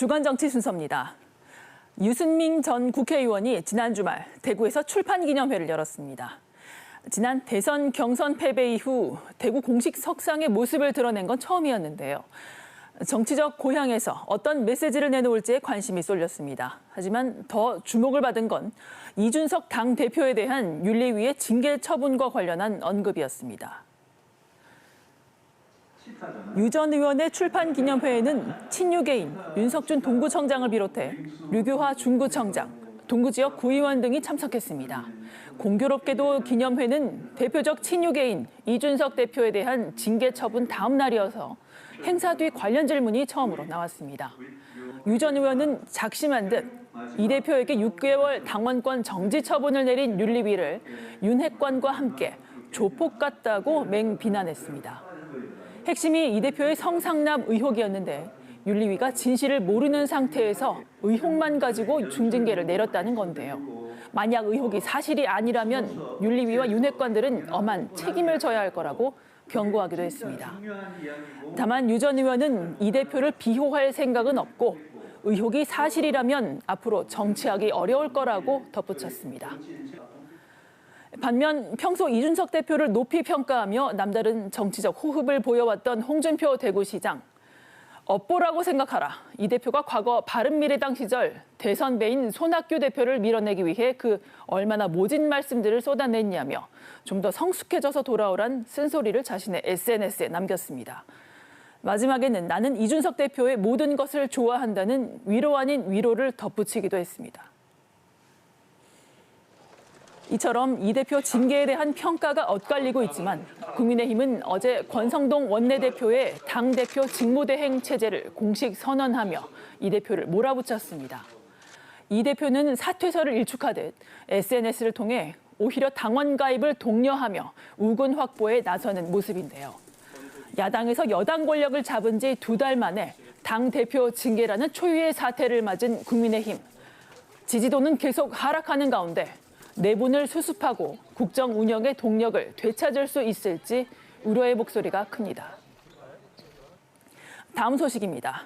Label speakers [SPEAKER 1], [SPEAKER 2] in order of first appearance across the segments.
[SPEAKER 1] 주간정치 순서입니다. 유승민 전 국회의원이 지난 주말 대구에서 출판기념회를 열었습니다. 지난 대선 경선 패배 이후 대구 공식 석상의 모습을 드러낸 건 처음이었는데요. 정치적 고향에서 어떤 메시지를 내놓을지에 관심이 쏠렸습니다. 하지만 더 주목을 받은 건 이준석 당대표에 대한 윤리위의 징계 처분과 관련한 언급이었습니다. 유 전 의원의 출판 기념회에는 친유계인 윤석준 동구청장을 비롯해 류규화 중구청장, 동구 지역 구의원 등이 참석했습니다. 공교롭게도 기념회는 대표적 친유계인 이준석 대표에 대한 징계 처분 다음 날이어서 행사 뒤 관련 질문이 처음으로 나왔습니다. 유 전 의원은 작심한 듯 이 대표에게 6개월 당원권 정지 처분을 내린 윤리위를 윤핵관과 함께 조폭 같다고 맹비난했습니다. 핵심이 이 대표의 성상납 의혹이었는데 윤리위가 진실을 모르는 상태에서 의혹만 가지고 중징계를 내렸다는 건데요. 만약 의혹이 사실이 아니라면 윤리위와 윤핵관들은 엄한 책임을 져야 할 거라고 경고하기도 했습니다. 다만 유 전 의원은 이 대표를 비호할 생각은 없고 의혹이 사실이라면 앞으로 정치하기 어려울 거라고 덧붙였습니다. 반면 평소 이준석 대표를 높이 평가하며 남다른 정치적 호흡을 보여왔던 홍준표 대구시장. 업보라고 생각하라. 이 대표가 과거 바른미래당 시절 대선배인 손학규 대표를 밀어내기 위해 그 얼마나 모진 말씀들을 쏟아냈냐며 좀 더 성숙해져서 돌아오란 쓴소리를 자신의 SNS에 남겼습니다. 마지막에는 나는 이준석 대표의 모든 것을 좋아한다는 위로 아닌 위로를 덧붙이기도 했습니다. 이처럼 이 대표 징계에 대한 평가가 엇갈리고 있지만 국민의힘은 어제 권성동 원내대표의 당대표 직무대행 체제를 공식 선언하며 이 대표를 몰아붙였습니다. 이 대표는 사퇴서를 일축하듯 SNS를 통해 오히려 당원 가입을 독려하며 우군 확보에 나서는 모습인데요. 야당에서 여당 권력을 잡은 지 2달 만에 당대표 징계라는 초유의 사태를 맞은 국민의힘. 지지도는 계속 하락하는 가운데 내분을 수습하고 국정 운영의 동력을 되찾을 수 있을지 우려의 목소리가 큽니다. 다음 소식입니다.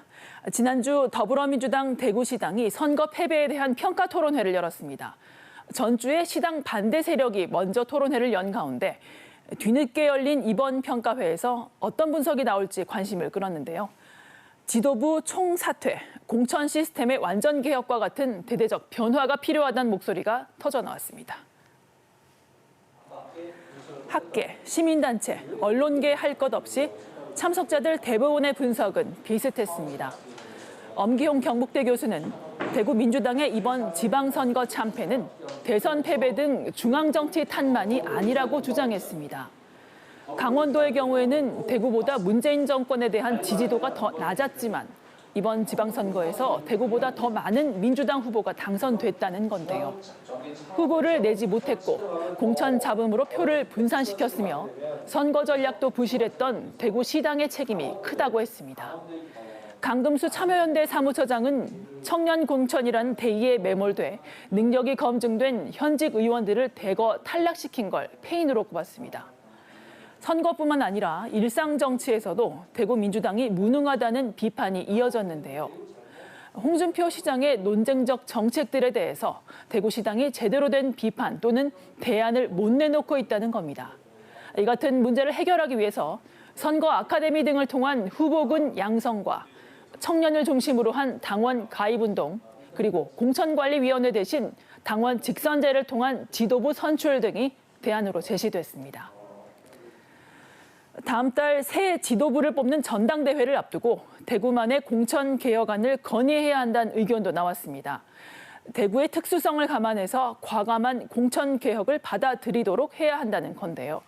[SPEAKER 1] 지난주 더불어민주당 대구시당이 선거 패배에 대한 평가 토론회를 열었습니다. 전주에 시당 반대 세력이 먼저 토론회를 연 가운데 뒤늦게 열린 이번 평가회에서 어떤 분석이 나올지 관심을 끌었는데요. 지도부 총사퇴, 공천 시스템의 완전 개혁과 같은 대대적 변화가 필요하다는 목소리가 터져나왔습니다. 학계, 시민단체, 언론계 할 것 없이 참석자들 대부분의 분석은 비슷했습니다. 엄기용 경북대 교수는 대구 민주당의 이번 지방선거 참패는 대선 패배 등 중앙정치 탓만이 아니라고 주장했습니다. 강원도의 경우에는 대구보다 문재인 정권에 대한 지지도가 더 낮았지만 이번 지방선거에서 대구보다 더 많은 민주당 후보가 당선됐다는 건데요. 후보를 내지 못했고 공천 잡음으로 표를 분산시켰으며 선거 전략도 부실했던 대구시당의 책임이 크다고 했습니다. 강금수 참여연대 사무처장은 청년 공천이라는 대의에 매몰돼 능력이 검증된 현직 의원들을 대거 탈락시킨 걸 패인으로 꼽았습니다. 선거뿐만 아니라 일상 정치에서도 대구 민주당이 무능하다는 비판이 이어졌는데요. 홍준표 시장의 논쟁적 정책들에 대해서 대구시당이 제대로 된 비판 또는 대안을 못 내놓고 있다는 겁니다. 이 같은 문제를 해결하기 위해서 선거 아카데미 등을 통한 후보군 양성과 청년을 중심으로 한 당원 가입운동, 그리고 공천관리위원회 대신 당원 직선제를 통한 지도부 선출 등이 대안으로 제시됐습니다. 다음 달 새 지도부를 뽑는 전당대회를 앞두고 대구만의 공천 개혁안을 건의해야 한다는 의견도 나왔습니다. 대구의 특수성을 감안해서 과감한 공천 개혁을 받아들이도록 해야 한다는 건데요.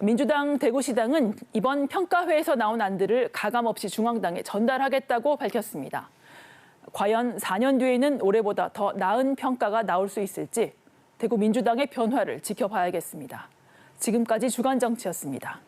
[SPEAKER 1] 민주당 대구시당은 이번 평가회에서 나온 안들을 가감없이 중앙당에 전달하겠다고 밝혔습니다. 과연 4년 뒤에는 올해보다 더 나은 평가가 나올 수 있을지 대구 민주당의 변화를 지켜봐야겠습니다. 지금까지 주간정치였습니다.